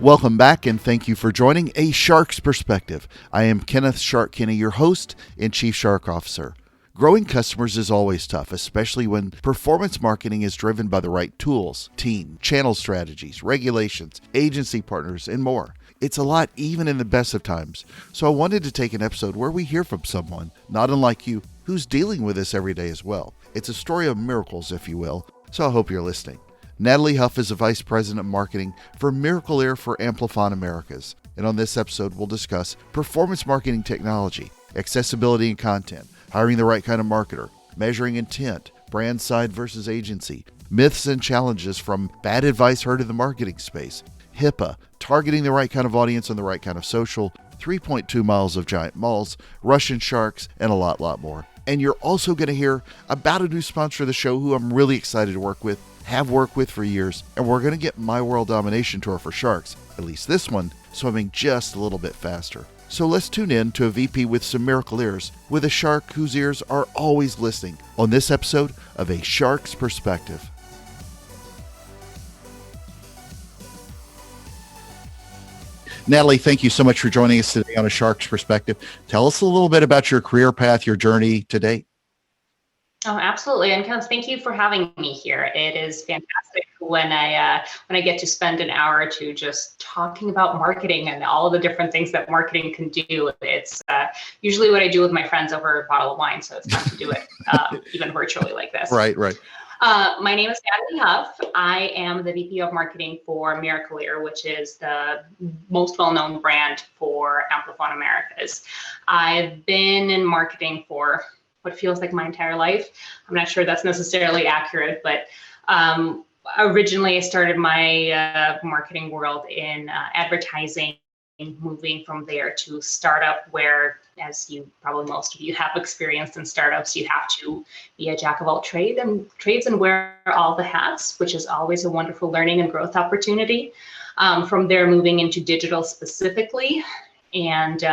Welcome back, and thank you for joining A Shark's Perspective. I am Kenneth Shark Kinney, your host and Chief Shark Officer. Growing customers is always tough, especially when performance marketing is driven by the right tools, team, channel strategies, regulations, agency partners, and more. It's a lot even in the best of times, so I wanted to take an episode where we hear from someone, not unlike you, who's dealing with this every day as well. It's a story of miracles, if you will, so I hope you're listening. Nataly Huff is the Vice President of Marketing for Miracle Ear for Amplifon Americas. And on this episode, we'll discuss performance marketing technology, accessibility and content, hiring the right kind of marketer, measuring intent, brand side versus agency, myths and challenges from bad advice heard in the marketing space, HIPAA, targeting the right kind of audience on the right kind of social, 3.2 miles of giant malls, Russian sharks, and a lot more. And you're also going to hear about a new sponsor of the show who I'm really excited to work with, have worked with for years, and we're going to get My World Domination Tour for sharks, at least this one, swimming just a little bit faster. So let's tune in to a VP with some miracle ears, with a shark whose ears are always listening, on this episode of A Shark's Perspective. Nataly, thank you so much for joining us today on A Shark's Perspective. Tell us a little bit about your career path, your journey to date. Oh, absolutely. And Kenneth, thank you for having me here. It is fantastic when I get to spend an hour or two just talking about marketing and all the different things that marketing can do. It's usually what I do with my friends over a bottle of wine, so it's fun to do it even virtually like this. Right. My name is Nataly Huff. I am the VP of Marketing for Miracle Ear, which is the most well-known brand for Amplifon Americas. I've been in marketing for what feels like my entire life. I'm not sure that's necessarily accurate, but originally I started my marketing world in advertising, moving from there to startup, where, as you probably most of you have experienced in startups, you have to be a jack of all trades and wear all the hats, which is always a wonderful learning and growth opportunity. From there, moving into digital specifically, and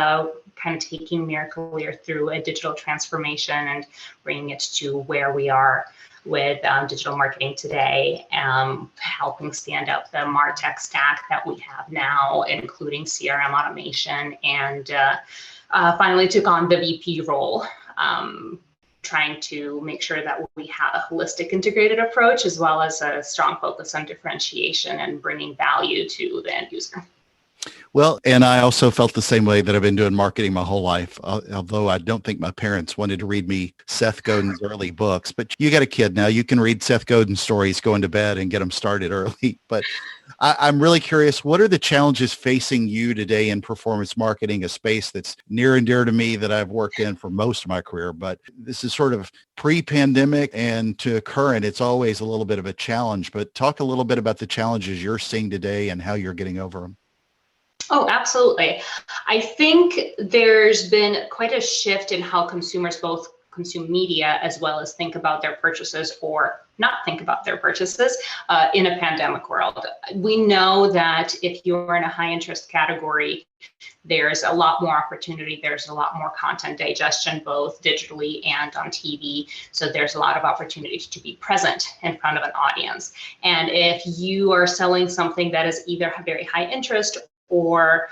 kind of taking Miracle Ear through a digital transformation and bringing it to where we are with digital marketing today, helping stand up the MarTech stack that we have now, including CRM automation, and finally took on the VP role, trying to make sure that we have a holistic integrated approach, as well as a strong focus on differentiation and bringing value to the end user. Well, and I also felt the same way that I've been doing marketing my whole life, although I don't think my parents wanted to read me Seth Godin's early books. But you got a kid now. You can read Seth Godin stories going to bed and get them started early. But I'm really curious, what are the challenges facing you today in performance marketing, a space that's near and dear to me that I've worked in for most of my career? But this is sort of pre-pandemic and to current, it's always a little bit of a challenge. But talk a little bit about the challenges you're seeing today and how you're getting over them. Oh, absolutely. I think there's been quite a shift in how consumers both consume media as well as think about their purchases or not think about their purchases in a pandemic world. We know that if you're in a high interest category, there's a lot more opportunity. There's a lot more content digestion, both digitally and on TV. So there's a lot of opportunities to be present in front of an audience. And if you are selling something that is either very high interest or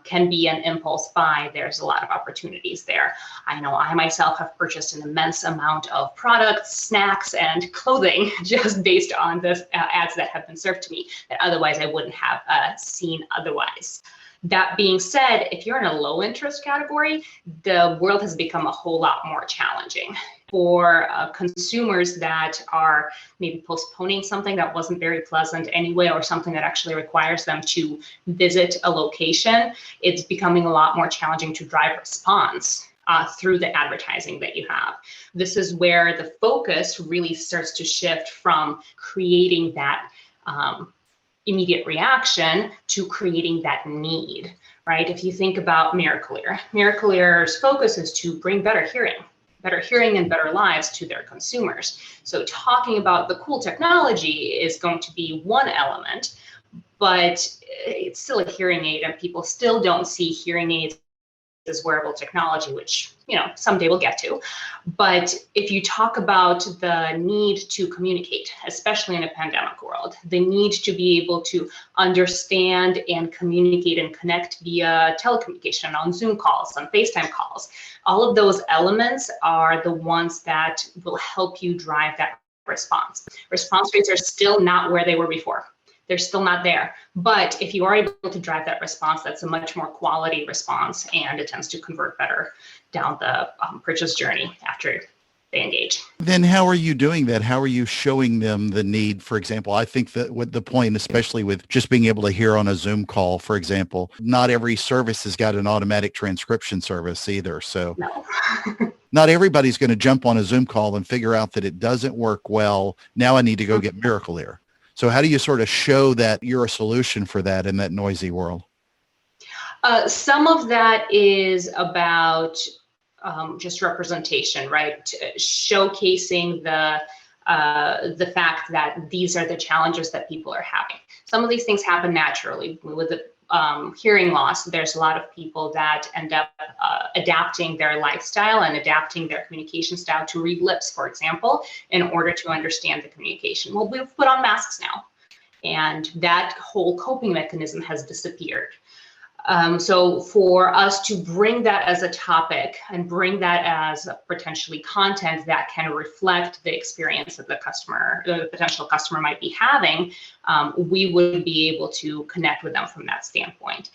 can be an impulse buy, there's a lot of opportunities there. I know I myself have purchased an immense amount of products, snacks, and clothing just based on the ads that have been served to me that otherwise I wouldn't have seen otherwise. That being said, if you're in a low interest category, the world has become a whole lot more challenging. For consumers that are maybe postponing something that wasn't very pleasant anyway, or something that actually requires them to visit a location, it's becoming a lot more challenging to drive response through the advertising that you have. This is where the focus really starts to shift from creating that immediate reaction to creating that need, right? If you think about Miracle Ear, Miracle Ear's focus is to bring better hearing and better lives to their consumers. So talking about the cool technology is going to be one element, but it's still a hearing aid, and people still don't see hearing aids wearable technology, which, someday we'll get to. But if you talk about the need to communicate, especially in a pandemic world, the need to be able to understand and communicate and connect via telecommunication, on Zoom calls, on FaceTime calls, all of those elements are the ones that will help you drive that response. Response rates are still not where they were before. They're still not there. But if you are able to drive that response, that's a much more quality response, and it tends to convert better down the purchase journey after they engage. Then how are you doing that? How are you showing them the need? For example, I think that what the point, especially with just being able to hear on a Zoom call, for example, not every service has got an automatic transcription service either. So No. not everybody's going to jump on a Zoom call and figure out that it doesn't work well. Now I need to go get Miracle Ear. So how do you sort of show that you're a solution for that in that noisy world? Some of that is about just representation, right? Showcasing the fact that these are the challenges that people are having. Some of these things happen naturally. With the hearing loss, there's a lot of people that end up adapting their lifestyle and adapting their communication style to read lips, for example, in order to understand the communication. Well, we've put on masks now, and that whole coping mechanism has disappeared. So for us to bring that as a topic and bring that as potentially content that can reflect the experience that the potential customer might be having, we would be able to connect with them from that standpoint.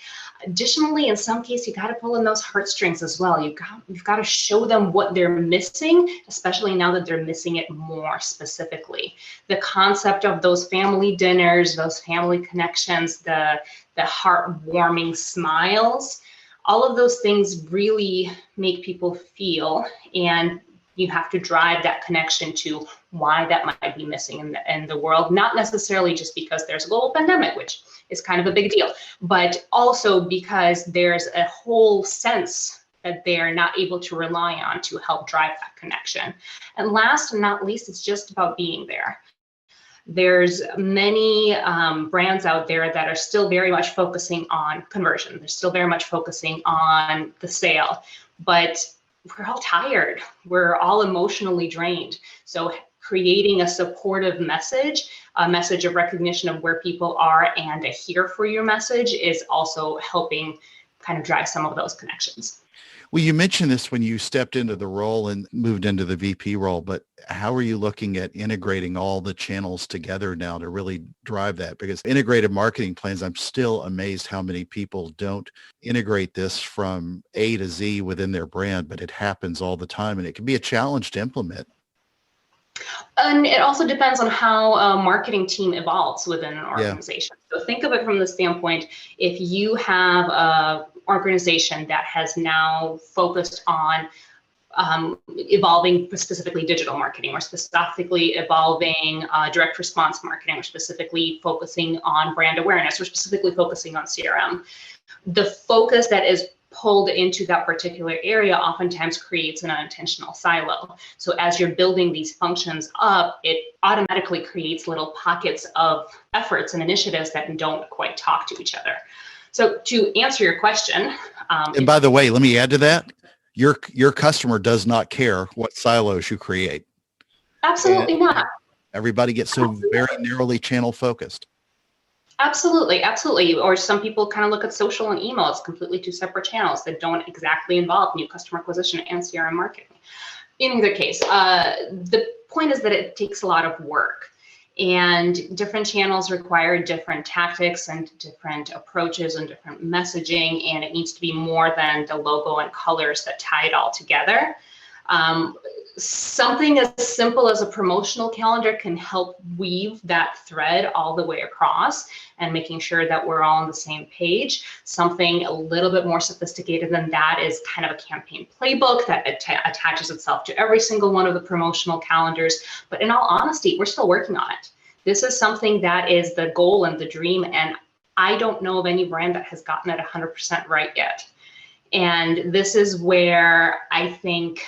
Additionally, in some cases, you got to pull in those heartstrings as well. You've got to show them what they're missing, especially now that they're missing it more specifically. The concept of those family dinners, those family connections, the heartwarming smiles, all of those things really make people feel, and you have to drive that connection to why that might be missing in the world, not necessarily just because there's a global pandemic, which is kind of a big deal, but also because there's a whole sense that they're not able to rely on to help drive that connection. And last and not least, it's just about being there. There's many brands out there that are still very much focusing on conversion. They're still very much focusing on the sale, but we're all tired. We're all emotionally drained. So creating a supportive message, a message of recognition of where people are, and a here for you message is also helping kind of drive some of those connections. Well, you mentioned this when you stepped into the role and moved into the VP role, but how are you looking at integrating all the channels together now to really drive that? Because integrated marketing plans, I'm still amazed how many people don't integrate this from A to Z within their brand, but it happens all the time and it can be a challenge to implement. And it also depends on how a marketing team evolves within an organization. So think of it from the standpoint, if you have a organization that has now focused on evolving specifically digital marketing, or specifically evolving direct response marketing, or specifically focusing on brand awareness, or specifically focusing on CRM, the focus that is pulled into that particular area oftentimes creates an unintentional silo. So as you're building these functions up, it automatically creates little pockets of efforts and initiatives that don't quite talk to each other. So to answer your question. And by the way, let me add to that. Your customer does not care what silos you create. Absolutely not. Everybody gets so very narrowly channel focused. Absolutely, absolutely. Or some people kind of look at social and email as completely two separate channels that don't exactly involve new customer acquisition and CRM marketing. In either case, the point is that it takes a lot of work, and different channels require different tactics and different approaches and different messaging, and it needs to be more than the logo and colors that tie it all together. Something as simple as a promotional calendar can help weave that thread all the way across and making sure that we're all on the same page. Something a little bit more sophisticated than that is kind of a campaign playbook that attaches itself to every single one of the promotional calendars. But in all honesty, we're still working on it. This is something that is the goal and the dream, and I don't know of any brand that has gotten it 100% right yet. And this is where I think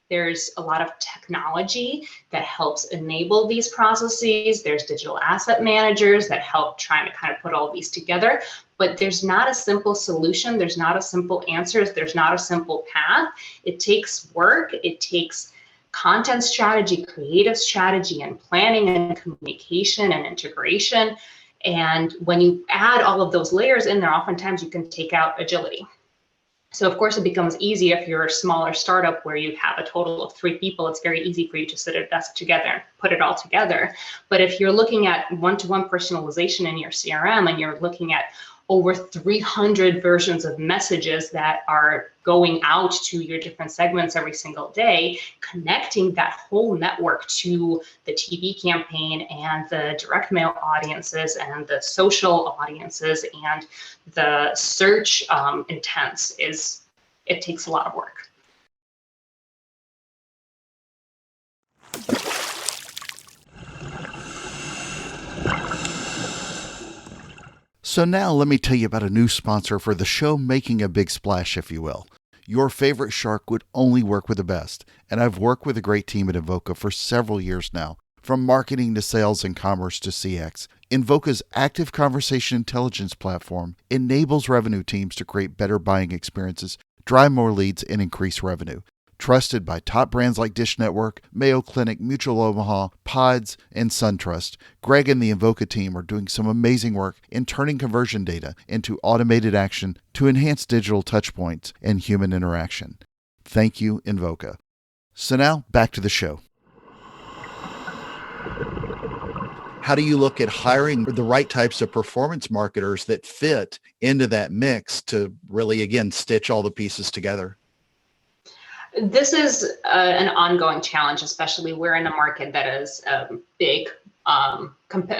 There's a lot of technology that helps enable these processes. There's digital asset managers that help trying to kind of put all these together. But there's not a simple solution. There's not a simple answers. There's not a simple path. It takes work. It takes content strategy, creative strategy, and planning and communication and integration. And when you add all of those layers in there, oftentimes you can take out agility. So of course it becomes easy if you're a smaller startup where you have a total of 3 people. It's very easy for you to sit at a desk together and put it all together. But if you're looking at one-to-one personalization in your CRM and you're looking at over 300 versions of messages that are going out to your different segments every single day, connecting that whole network to the TV campaign and the direct mail audiences and the social audiences and the search intents it takes a lot of work. So now let me tell you about a new sponsor for the show making a big splash, if you will. Your favorite shark would only work with the best, and I've worked with a great team at Invoca for several years now. From marketing to sales and commerce to CX, Invoca's active conversation intelligence platform enables revenue teams to create better buying experiences, drive more leads, and increase revenue. Trusted by top brands like Dish Network, Mayo Clinic, Mutual Omaha, Pods, and SunTrust, Greg and the Invoca team are doing some amazing work in turning conversion data into automated action to enhance digital touchpoints and human interaction. Thank you, Invoca. So now, back to the show. How do you look at hiring the right types of performance marketers that fit into that mix to really, again, stitch all the pieces together? This is an ongoing challenge, especially we're in a market that is big.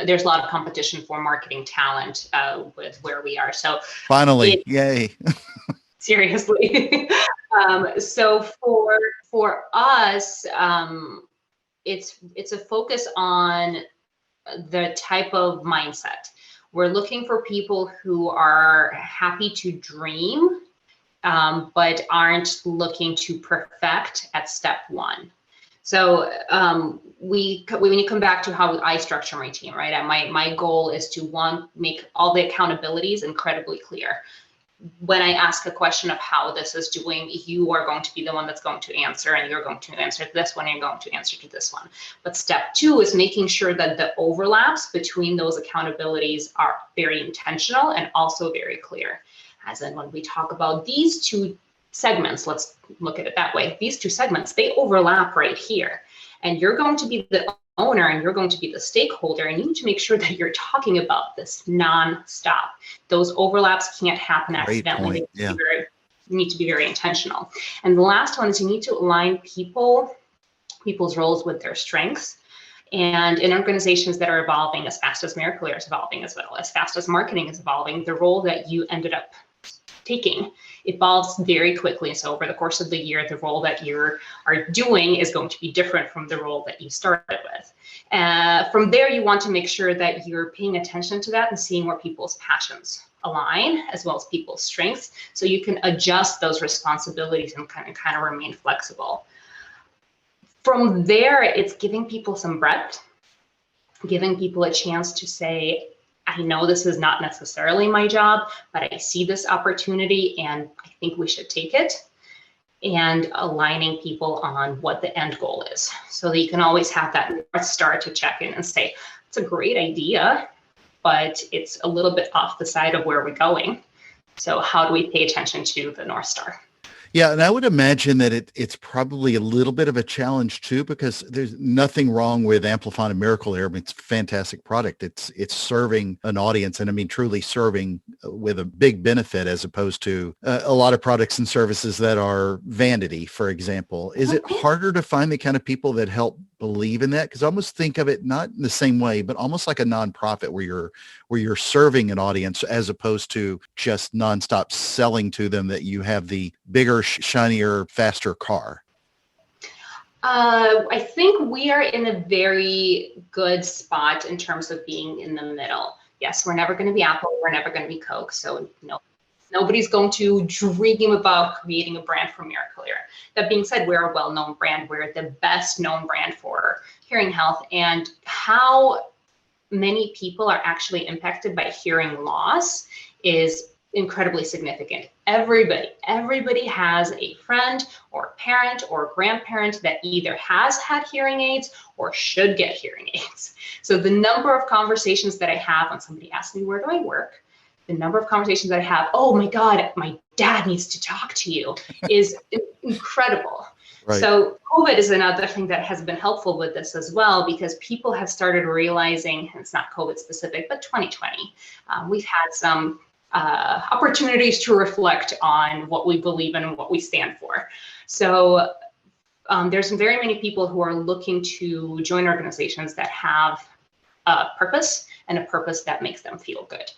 There's a lot of competition for marketing talent with where we are. So finally, yay. Seriously. So for us, it's a focus on the type of mindset. We're looking for people who are happy to dream, but aren't looking to perfect at step 1. So when you come back to how I structure my team, right? My goal is to make all the accountabilities incredibly clear. When I ask a question of how this is doing, you are going to be the one that's going to answer, and you're going to answer to this one, and you're going to answer to this one. But step 2 is making sure that the overlaps between those accountabilities are very intentional and also very clear. As in when we talk about these 2 segments, let's look at it that way. These 2 segments, they overlap right here. And you're going to be the owner and you're going to be the stakeholder, and you need to make sure that you're talking about this nonstop. Those overlaps can't happen accidentally. You need to be very intentional. And the last one is you need to align people's roles with their strengths. And in organizations that are evolving as fast as Miracle is evolving, as well as fast as marketing is evolving, the role that you ended up taking evolves very quickly. So over the course of the year, the role that you are doing is going to be different from the role that you started with. From there, you want to make sure that you're paying attention to that and seeing where people's passions align, as well as people's strengths, so you can adjust those responsibilities and kind of remain flexible. From there, it's giving people some breadth, giving people a chance to say, I know this is not necessarily my job, but I see this opportunity and I think we should take it. And aligning people on what the end goal is, so that you can always have that North Star to check in and say, it's a great idea, but it's a little bit off the side of where we're going. So how do we pay attention to the North Star? Yeah, and I would imagine that it's probably a little bit of a challenge too, because there's nothing wrong with Amplifon and Miracle Air. I mean, it's a fantastic product. It's serving an audience, and I mean truly serving with a big benefit, as opposed to a lot of products and services that are vanity, for example. Is it harder to find the kind of people that help believe in that? Because I almost think of it not in the same way, but almost like a nonprofit where you're serving an audience, as opposed to just nonstop selling to them that you have the bigger, shinier, faster car. I think we are in a very good spot in terms of being in the middle. Yes, we're never going to be Apple. We're never going to be Coke. So no, Nobody's going to dream about creating a brand for Miracle-Ear. That being said, we're a well-known brand. We're the best known brand for hearing health, and how many people are actually impacted by hearing loss is incredibly significant. Everybody has a friend or parent or grandparent that either has had hearing aids or should get hearing aids. So the number of conversations that I have when somebody asks me, where do I work? The number of conversations that I have, oh my God, my dad needs to talk to you, is incredible. Right. So COVID is another thing that has been helpful with this as well, because people have started realizing, and it's not COVID specific, but 2020, we've had some opportunities to reflect on what we believe in and what we stand for. So there's very many people who are looking to join organizations that have a purpose, and a purpose that makes them feel good.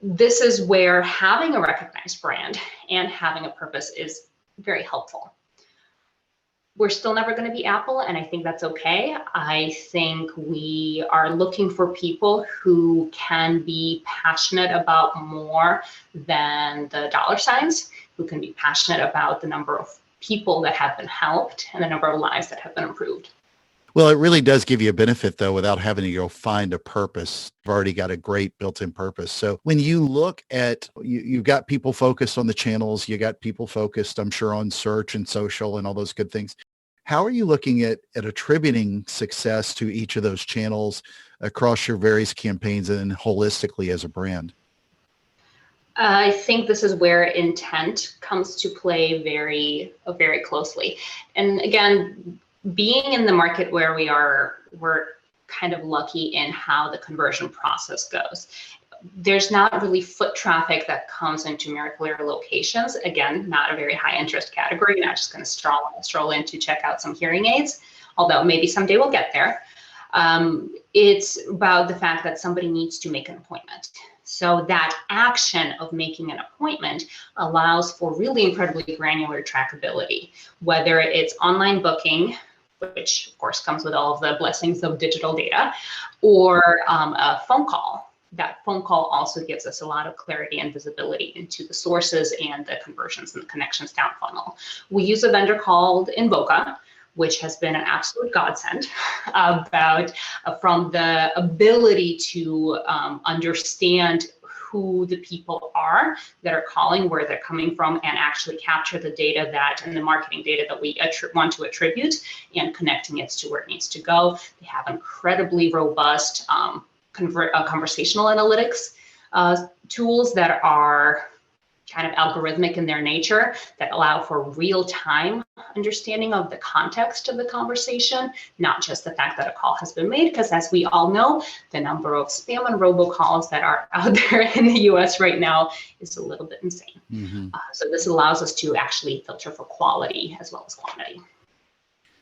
This is where having a recognized brand and having a purpose is very helpful. We're still never going to be Apple, and I think that's okay. I think we are looking for people who can be passionate about more than the dollar signs, who can be passionate about the number of people that have been helped and the number of lives that have been improved. Well, it really does give you a benefit, though, without having to go find a purpose. You've already got a great built-in purpose. So when you look at, you've got people focused on the channels, you got people focused, I'm sure, on search and social and all those good things. How are you looking at attributing success to each of those channels across your various campaigns and holistically as a brand? I think this is where intent comes to play very closely. And again, being in the market where we are, we're kind of lucky in how the conversion process goes. There's not really foot traffic that comes into Miracle-Ear locations. Again, not a very high interest category. You're not just going to stroll in to check out some hearing aids, although maybe someday we'll get there. It's about the fact that somebody needs to make an appointment. So that action of making an appointment allows for really incredibly granular trackability, whether it's online booking, which of course comes with all of the blessings of digital data, or a phone call. That phone call also gives us a lot of clarity and visibility into the sources and the conversions and the connections down funnel. We use a vendor called Invoca, which has been an absolute godsend from the ability to understand who the people are that are calling, where they're coming from, and actually capture the data and the marketing data that we want to attribute, and connecting it to where it needs to go. They have incredibly robust conversational analytics tools that are kind of algorithmic in their nature, that allow for real-time understanding of the context of the conversation, not just the fact that a call has been made, because as we all know, the number of spam and robocalls that are out there in the US right now is a little bit insane. Mm-hmm. So this allows us to actually filter for quality as well as quantity.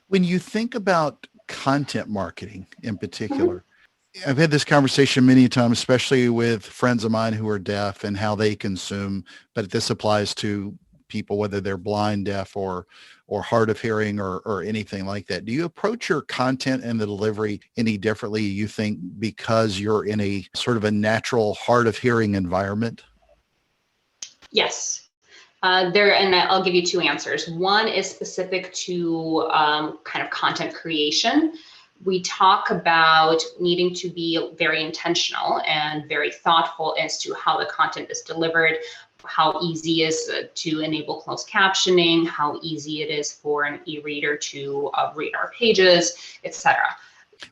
When you think about content marketing in particular, mm-hmm. I've had this conversation many times, especially with friends of mine who are deaf and how they consume, but this applies to people, whether they're blind, deaf, or hard of hearing or anything like that. Do you approach your content and the delivery any differently, you think, because you're in a sort of a natural hard of hearing environment? Yes. And I'll give you two answers. One is specific to kind of content creation. We talk about needing to be very intentional and very thoughtful as to how the content is delivered, how easy it is to enable closed captioning, how easy it is for an e-reader to read our pages, etc.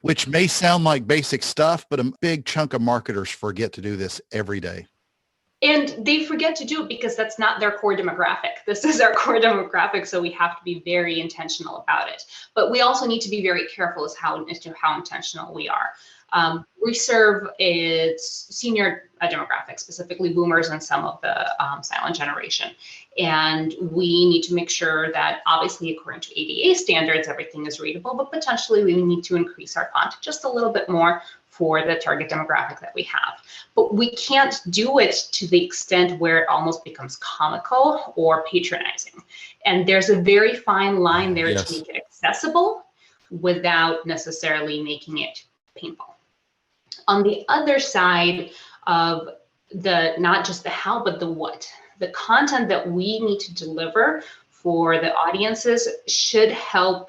Which may sound like basic stuff, but a big chunk of marketers forget to do this every day. And they forget to do it because that's not their core demographic. This is our core demographic, so we have to be very intentional about it. But we also need to be very careful as to how intentional we are. We serve its senior demographic, specifically boomers and some of the silent generation. And we need to make sure that, obviously, according to ADA standards, everything is readable, but potentially we need to increase our font just a little bit more for the target demographic that we have. But we can't do it to the extent where it almost becomes comical or patronizing. And there's a very fine line there to make it accessible without necessarily making it painful. On the other side of not just the how, but the what. The content that we need to deliver for the audiences should help,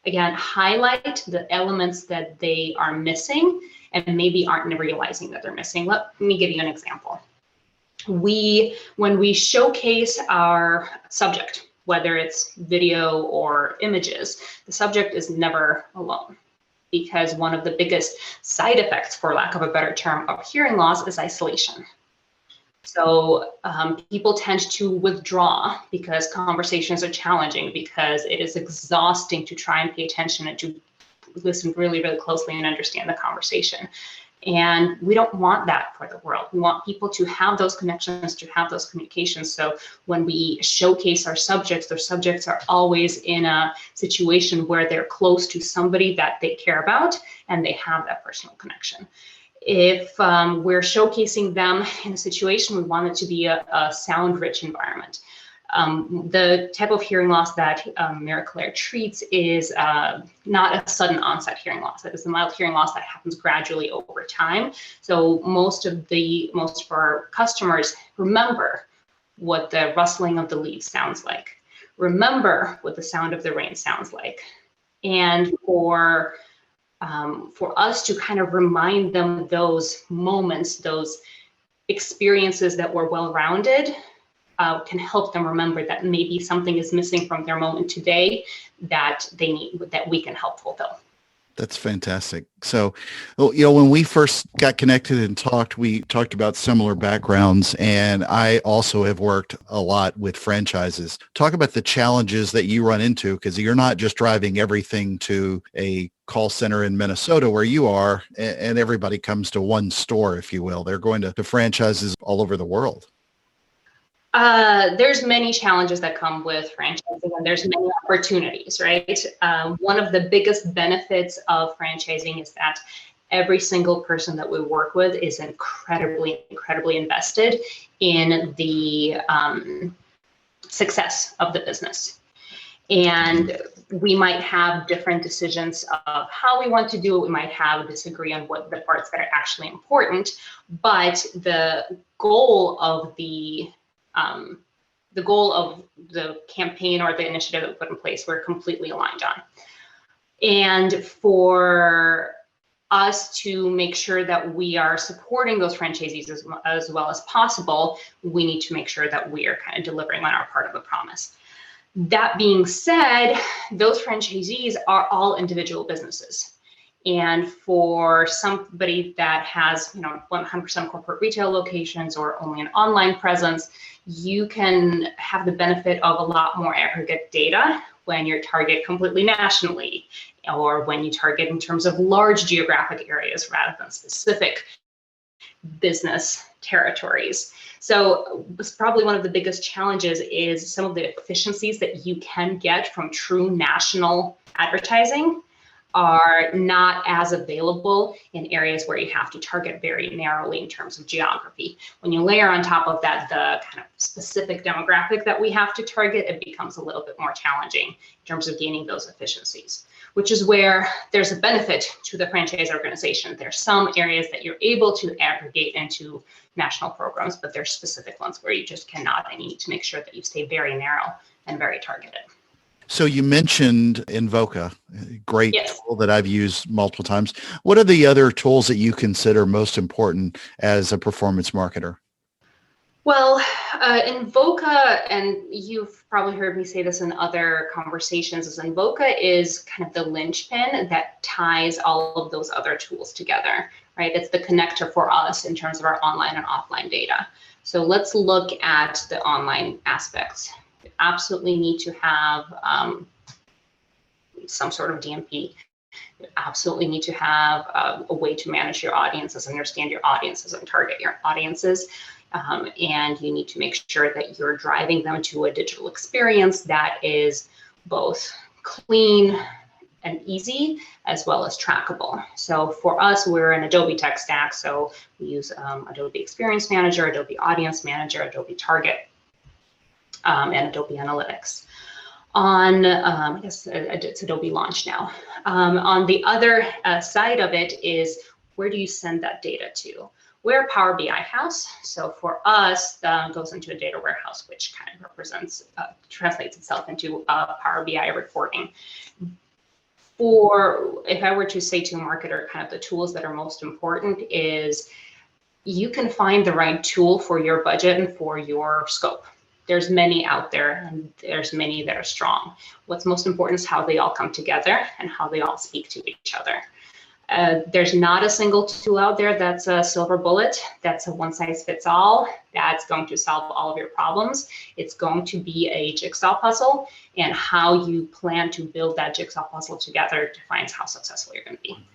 again, highlight the elements that they are missing and maybe aren't realizing that they're missing. Let me give you an example. When we showcase our subject, whether it's video or images, the subject is never alone, because one of the biggest side effects, for lack of a better term, of hearing loss is isolation. So people tend to withdraw because conversations are challenging, because it is exhausting to try and pay attention and to listen really, really closely and understand the conversation. And we don't want that for the world. We want people to have those connections, to have those communications. So when we showcase our subjects, their subjects are always in a situation where they're close to somebody that they care about and they have that personal connection. If we're showcasing them in a situation, we want it to be a sound-rich environment. The type of hearing loss that Marie-Claire treats is not a sudden onset hearing loss. It is a mild hearing loss that happens gradually over time. So most of our customers remember what the rustling of the leaves sounds like, remember what the sound of the rain sounds like. And for us to kind of remind them those moments, those experiences that were well-rounded, can help them remember that maybe something is missing from their moment today that they need, that we can help fulfill. That's fantastic. So, when we first got connected and talked, we talked about similar backgrounds, and I also have worked a lot with franchises. Talk about the challenges that you run into, because you're not just driving everything to a call center in Minnesota where you are, and everybody comes to one store, if you will. They're going to franchises all over the world. There's many challenges that come with franchising, and there's many opportunities, right? One of the biggest benefits of franchising is that every single person that we work with is incredibly, incredibly invested in the success of the business. And we might have different decisions of how we want to do it. We might have disagree on what the parts that are actually important, but the goal of the campaign or the initiative that we put in place, we're completely aligned on. And for us to make sure that we are supporting those franchisees as well as possible, we need to make sure that we are kind of delivering on our part of the promise. That being said, those franchisees are all individual businesses. And for somebody that has, 100% corporate retail locations or only an online presence, you can have the benefit of a lot more aggregate data when you target completely nationally, or when you target in terms of large geographic areas rather than specific business territories. So it's probably one of the biggest challenges is some of the efficiencies that you can get from true national advertising are not as available in areas where you have to target very narrowly in terms of geography. When you layer on top of that the kind of specific demographic that we have to target, it becomes a little bit more challenging in terms of gaining those efficiencies, which is where there's a benefit to the franchise organization. There's some areas that you're able to aggregate into national programs, but there's specific ones where you just cannot, and you need to make sure that you stay very narrow and very targeted. So you mentioned Invoca, a great Yes. tool that I've used multiple times. What are the other tools that you consider most important as a performance marketer? Well, Invoca, and you've probably heard me say this in other conversations, is Invoca is kind of the linchpin that ties all of those other tools together, right? It's the connector for us in terms of our online and offline data. So let's look at the online aspects. You absolutely need to have some sort of DMP. You absolutely need to have a way to manage your audiences, understand your audiences, and target your audiences. And you need to make sure that you're driving them to a digital experience that is both clean and easy, as well as trackable. So for us, we're an Adobe tech stack. So we use Adobe Experience Manager, Adobe Audience Manager, Adobe Target, and Adobe Analytics. On, I guess it's Adobe Launch now. On the other side of it is, where do you send that data to? We're a Power BI house. So for us, goes into a data warehouse, which kind of translates itself into Power BI reporting. If I were to say to a marketer, kind of the tools that are most important is you can find the right tool for your budget and for your scope. There's many out there, and there's many that are strong. What's most important is how they all come together and how they all speak to each other. There's not a single tool out there that's a silver bullet, that's a one size fits all, that's going to solve all of your problems. It's going to be a jigsaw puzzle, and how you plan to build that jigsaw puzzle together defines how successful you're going to be.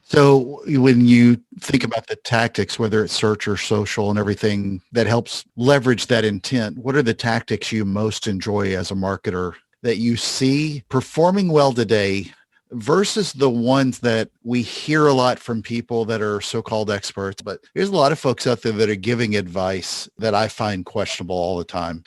So when you think about the tactics, whether it's search or social and everything that helps leverage that intent, what are the tactics you most enjoy as a marketer that you see performing well today versus the ones that we hear a lot from people that are so-called experts? But there's a lot of folks out there that are giving advice that I find questionable all the time.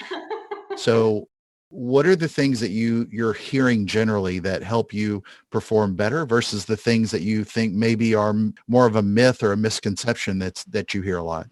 So what are the things that you're hearing generally that help you perform better versus the things that you think maybe are more of a myth or a misconception that you hear a lot?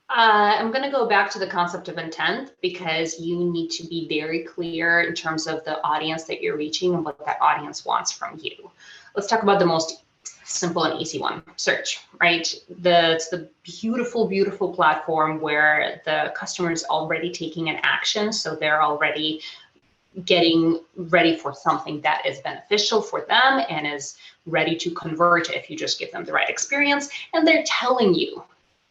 I'm going to go back to the concept of intent, because you need to be very clear in terms of the audience that you're reaching and what that audience wants from you. Let's talk about the most simple and easy one, search, right? It's the beautiful, beautiful platform where the customer is already taking an action. So they're already getting ready for something that is beneficial for them and is ready to convert if you just give them the right experience. And they're telling you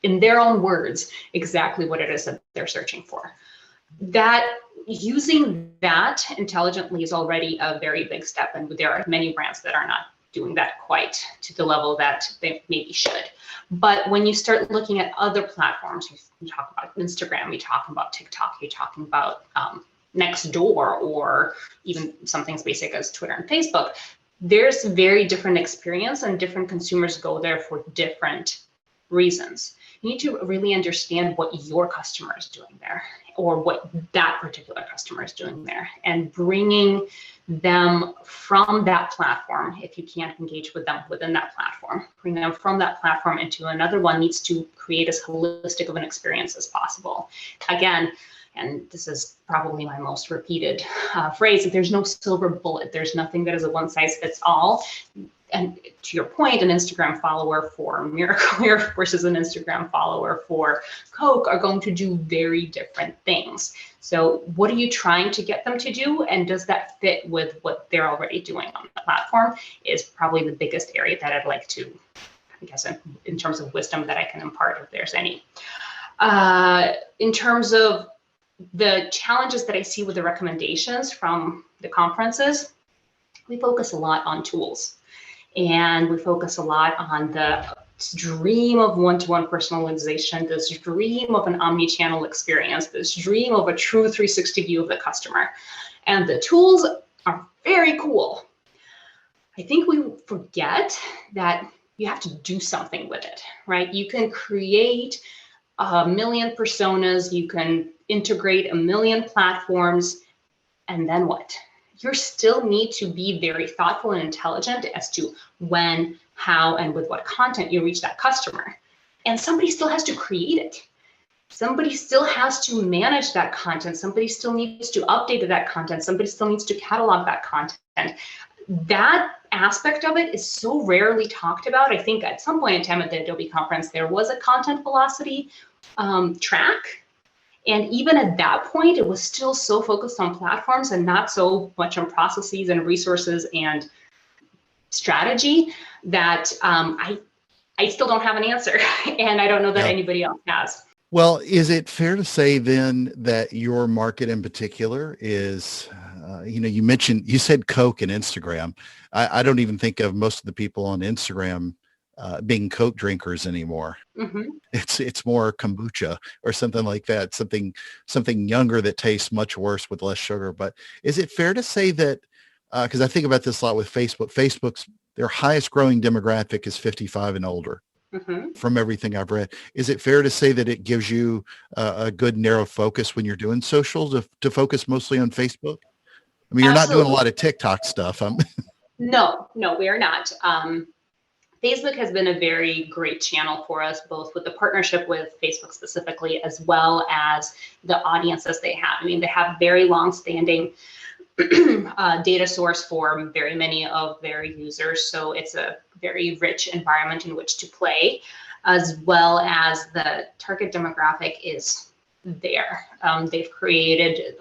in their own words exactly what it is that they're searching for. That using that intelligently is already a very big step. And there are many brands that are not doing that quite to the level that they maybe should. But when you start looking at other platforms, you talk about Instagram, you talk about TikTok, you're talking about Nextdoor, or even something as basic as Twitter and Facebook, there's very different experience, and different consumers go there for different reasons. You need to really understand what your customer is doing there, or what that particular customer is doing there, and bringing them from that platform. If you can't engage with them within that platform, bring them from that platform into another one needs to create as holistic of an experience as possible. Again, and this is probably my most repeated phrase, if there's no silver bullet, there's nothing that is a one size fits all. And to your point, an Instagram follower for Miracle versus an Instagram follower for Coke are going to do very different things. So what are you trying to get them to do? And does that fit with what they're already doing on the platform is probably the biggest area that I'd like to, I guess, in terms of wisdom that I can impart, if there's any. In terms of the challenges that I see with the recommendations from the conferences, we focus a lot on tools. And we focus a lot on the dream of one-to-one personalization, this dream of an omni-channel experience, this dream of a true 360 view of the customer. And the tools are very cool. I think we forget that you have to do something with it, right? You can create a million personas, you can integrate a million platforms, and then what? You still need to be very thoughtful and intelligent as to when, how, and with what content you reach that customer. And somebody still has to create it. Somebody still has to manage that content. Somebody still needs to update that content. Somebody still needs to catalog that content. That aspect of it is so rarely talked about. I think at some point in time at the Adobe conference, there was a content velocity track. And even at that point, it was still so focused on platforms and not so much on processes and resources and strategy that I still don't have an answer. And I don't know that anybody else has. Well, is it fair to say then that your market in particular is, you said Coke and Instagram. I don't even think of most of the people on Instagram being Coke drinkers anymore. Mm-hmm. It's more kombucha or something like that, something younger that tastes much worse with less sugar. But is it fair to say that, because I think about this a lot with Facebook's their highest growing demographic is 55 and older. Mm-hmm. From everything I've read, is it fair to say that it gives you a good narrow focus when you're doing social to focus mostly on Facebook? I mean, you're not doing a lot of TikTok stuff. No, we are not. Facebook has been a very great channel for us, both with the partnership with Facebook specifically, as well as the audiences they have. I mean, they have very long-standing data source for very many of their users. So it's a very rich environment in which to play, as well as the target demographic is there. They've created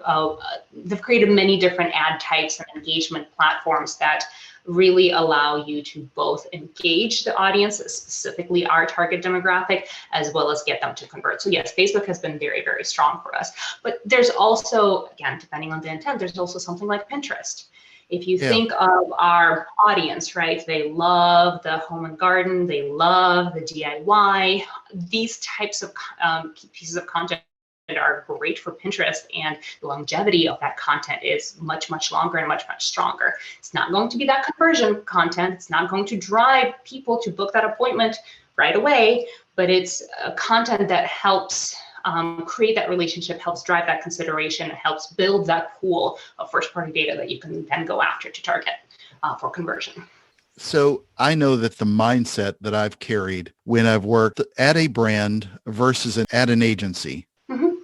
many different ad types and engagement platforms that really allow you to both engage the audience, specifically our target demographic, as well as get them to convert. So yes, Facebook has been very, very strong for us. But there's also, again, depending on the intent, there's also something like Pinterest. If you think of our audience, right, they love the home and garden, they love the DIY, these types of pieces of content are great for Pinterest, and the longevity of that content is much, much longer and much, much stronger. It's not going to be that conversion content. It's not going to drive people to book that appointment right away, but it's content that helps create that relationship, helps drive that consideration, helps build that pool of first-party data that you can then go after to target for conversion. So I know that the mindset that I've carried when I've worked at a brand versus at an agency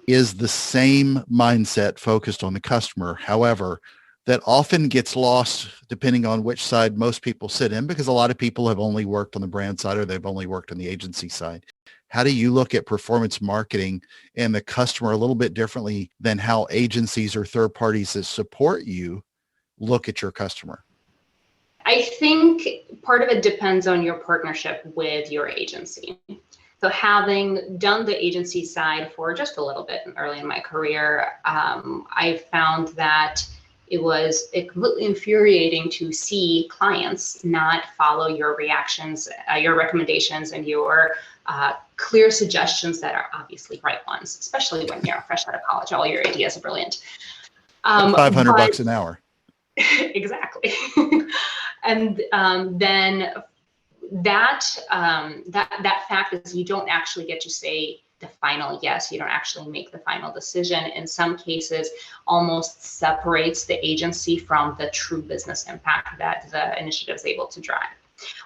is the same mindset focused on the customer. However, that often gets lost depending on which side most people sit in, because a lot of people have only worked on the brand side or they've only worked on the agency side. How do you look at performance marketing and the customer a little bit differently than how agencies or third parties that support you look at your customer? I think part of it depends on your partnership with your agency. So having done the agency side for just a little bit early in my career, I found that it was completely infuriating to see clients not follow your reactions, your recommendations, and your clear suggestions that are obviously right ones, especially when you're fresh out of college. All your ideas are brilliant. $500 an hour. Exactly. And then that fact is you don't actually get to say the final yes. You don't actually make the final decision. In some cases, almost separates the agency from the true business impact that the initiative is able to drive.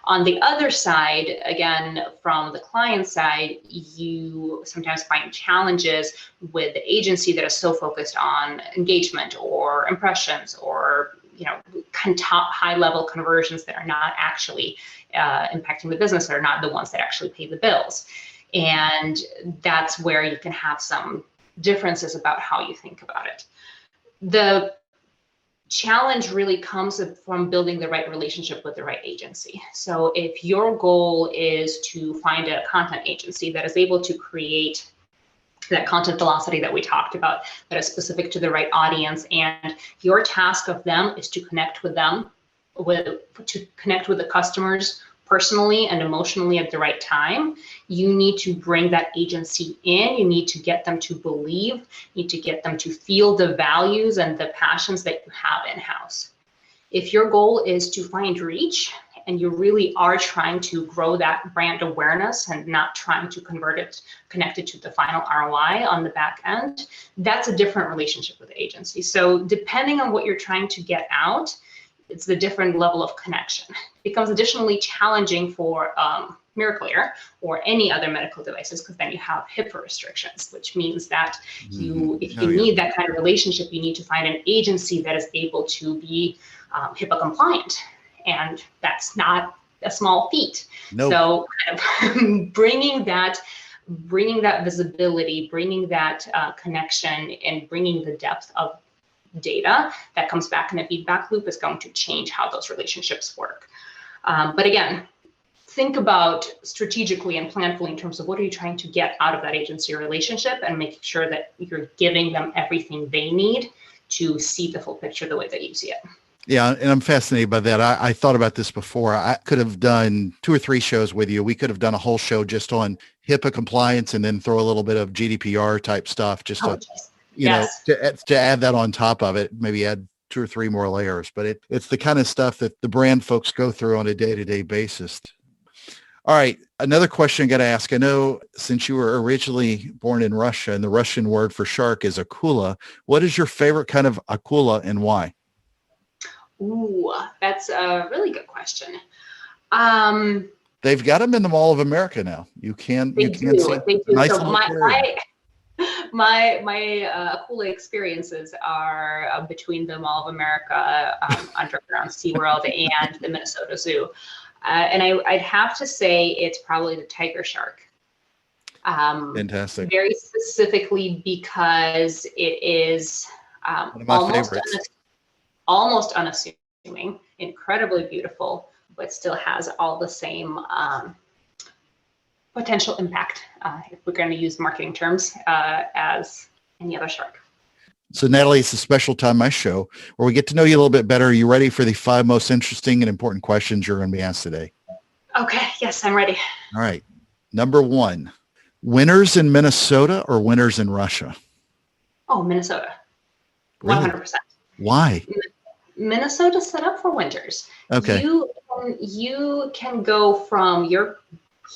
On the other side, again, from the client side, you sometimes find challenges with the agency that is so focused on engagement or impressions or top high-level conversions that are not actually impacting the business, that are not the ones that actually pay the bills. And that's where you can have some differences about how you think about it. The challenge really comes from building the right relationship with the right agency. So if your goal is to find a content agency that is able to create that content velocity that we talked about, that is specific to the right audience, and your task of them is to connect with them, to connect with the customers personally and emotionally at the right time, you need to bring that agency in. You need to get them to believe, you need to get them to feel the values and the passions that you have in-house. If your goal is to find reach, and you really are trying to grow that brand awareness and not trying to connect it to the final ROI on the back end, that's a different relationship with the agency. So depending on what you're trying to get out, it's the different level of connection. It becomes additionally challenging for Miracle-Ear or any other medical devices, because then you have HIPAA restrictions, which means that if you need that kind of relationship, you need to find an agency that is able to be HIPAA compliant. And that's not a small feat. Nope. So bringing that visibility, bringing that connection, and bringing the depth of data that comes back in a feedback loop is going to change how those relationships work. But again, think about strategically and planfully in terms of what are you trying to get out of that agency relationship, and making sure that you're giving them everything they need to see the full picture the way that you see it. Yeah, and I'm fascinated by that. I thought about this before. I could have done 2 or 3 shows with you. We could have done a whole show just on HIPAA compliance and then throw a little bit of GDPR type stuff just to add that on top of it, maybe add 2 or 3 more layers. But it's the kind of stuff that the brand folks go through on a day-to-day basis. All right, another question I got to ask. I know since you were originally born in Russia and the Russian word for shark is akula, what is your favorite kind of akula and why? Ooh, that's a really good question. They've got them in the Mall of America now. You can They see do. They a do. nice So little area. my cool experiences are between the Mall of America, Underground SeaWorld, and the Minnesota Zoo. And I'd have to say it's probably the tiger shark. Fantastic. Very specifically because it is One of my favorites. almost unassuming, incredibly beautiful, but still has all the same potential impact, if we're going to use marketing terms, as any other shark. So Nataly, it's a special time on my show where we get to know you a little bit better. Are you ready for the 5 most interesting and important questions you're going to be asked today? Okay, yes, I'm ready. All right. Number 1, winters in Minnesota or winters in Russia? Oh, Minnesota. Really? 100%. Why? Minnesota's set up for winters. Okay. You can go from your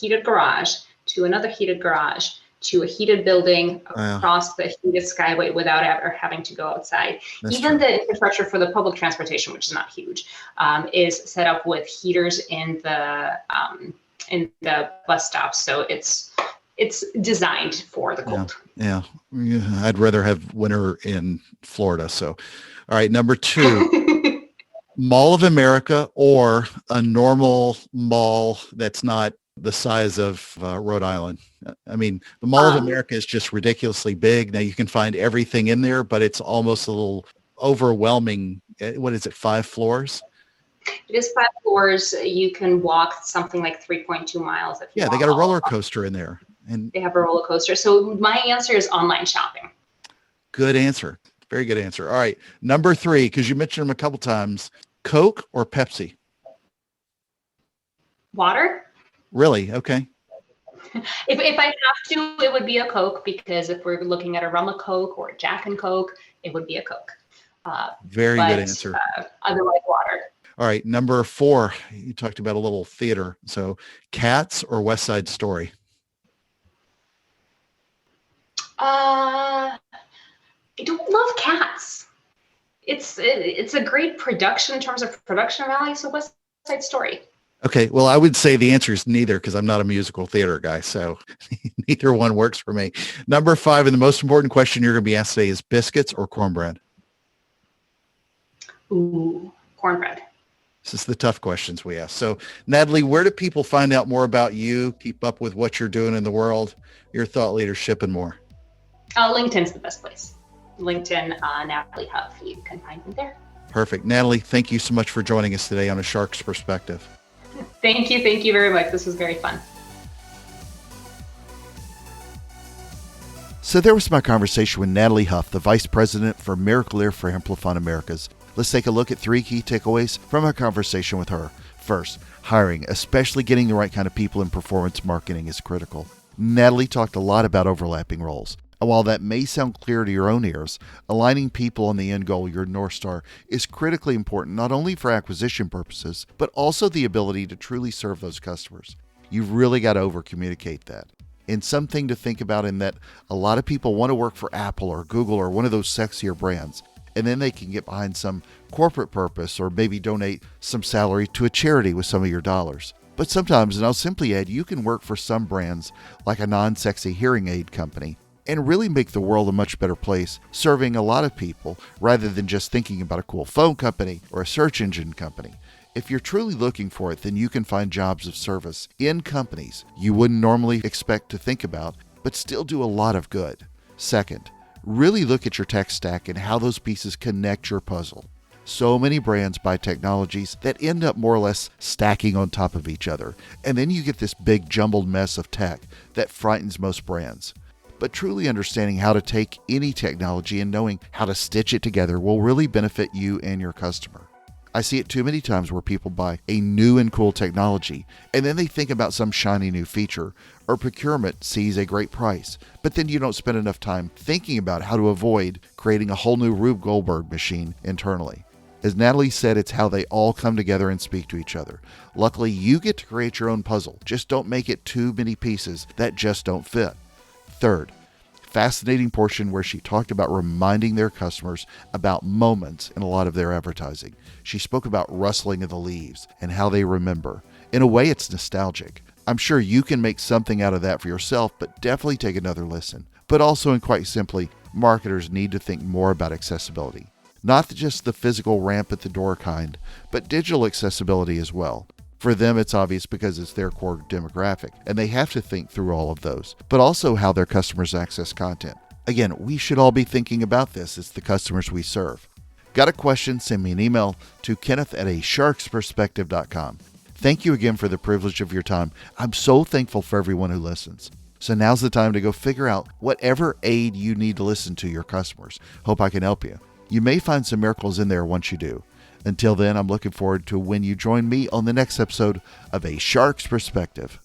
heated garage to another heated garage to a heated building across the heated skyway without ever having to go outside. Even the infrastructure for the public transportation, which is not huge, is set up with heaters in the bus stops. So it's designed for the cold. Yeah. I'd rather have winter in Florida. So, all right. Number 2, Mall of America or a normal mall that's not the size of Rhode Island. I mean, the Mall of America is just ridiculously big. Now you can find everything in there, but it's almost a little overwhelming. What is it? 5 floors? It is 5 floors. You can walk something like 3.2 miles. Yeah, they got a roller coaster in there. And they have a roller coaster. So my answer is online shopping. Good answer. Very good answer. All right. Number 3, because you mentioned them a couple times, Coke or Pepsi? Water. Really? Okay. If I have to, it would be a Coke, because if we're looking at a rum of Coke or a Jack and Coke, it would be a Coke. Very good answer. Otherwise, water. All right. Number 4, you talked about a little theater. So Cats or West Side Story? I don't love Cats. It's a great production in terms of production value. So West Side Story. Okay. Well, I would say the answer is neither, because I'm not a musical theater guy. So neither one works for me. Number 5, and the most important question you're going to be asked today is biscuits or cornbread? Ooh, cornbread. This is the tough questions we ask. So Nataly, where do people find out more about you, keep up with what you're doing in the world, your thought leadership, and more? LinkedIn's the best place. LinkedIn, Nataly Huff. You can find me there. Perfect. Nataly, thank you so much for joining us today on A Shark's Perspective. Thank you. Thank you very much. This was very fun. So there was my conversation with Nataly Huff, the Vice President for Miracle Air for Amplifon Americas. Let's take a look at 3 key takeaways from our conversation with her. First, hiring, especially getting the right kind of people in performance marketing, is critical. Nataly talked a lot about overlapping roles. And while that may sound clear to your own ears, aligning people on the end goal, your North Star, is critically important, not only for acquisition purposes, but also the ability to truly serve those customers. You've really got to over-communicate that. And something to think about in that a lot of people want to work for Apple or Google or one of those sexier brands, and then they can get behind some corporate purpose or maybe donate some salary to a charity with some of your dollars. But sometimes, and I'll simply add, you can work for some brands like a non-sexy hearing aid company and really make the world a much better place, serving a lot of people rather than just thinking about a cool phone company or a search engine company. If you're truly looking for it, then you can find jobs of service in companies you wouldn't normally expect to think about, but still do a lot of good. Second, really look at your tech stack and how those pieces connect your puzzle. So many brands buy technologies that end up more or less stacking on top of each other, and then you get this big jumbled mess of tech that frightens most brands. But truly understanding how to take any technology and knowing how to stitch it together will really benefit you and your customer. I see it too many times where people buy a new and cool technology, and then they think about some shiny new feature, or procurement sees a great price, but then you don't spend enough time thinking about how to avoid creating a whole new Rube Goldberg machine internally. As Nataly said, it's how they all come together and speak to each other. Luckily, you get to create your own puzzle. Just don't make it too many pieces that just don't fit. Third, fascinating portion where she talked about reminding their customers about moments in a lot of their advertising. She spoke about rustling of the leaves and how they remember. In a way, it's nostalgic. I'm sure you can make something out of that for yourself, but definitely take another listen. But also, and quite simply, marketers need to think more about accessibility. Not just the physical ramp at the door kind, but digital accessibility as well. For them, it's obvious because it's their core demographic, and they have to think through all of those, but also how their customers access content. Again, we should all be thinking about this as the customers we serve. Got a question? Send me an email to kenneth@asharksperspective.com. Thank you again for the privilege of your time. I'm so thankful for everyone who listens. So now's the time to go figure out whatever aid you need to listen to your customers. Hope I can help you. You may find some miracles in there once you do. Until then, I'm looking forward to when you join me on the next episode of A Shark's Perspective.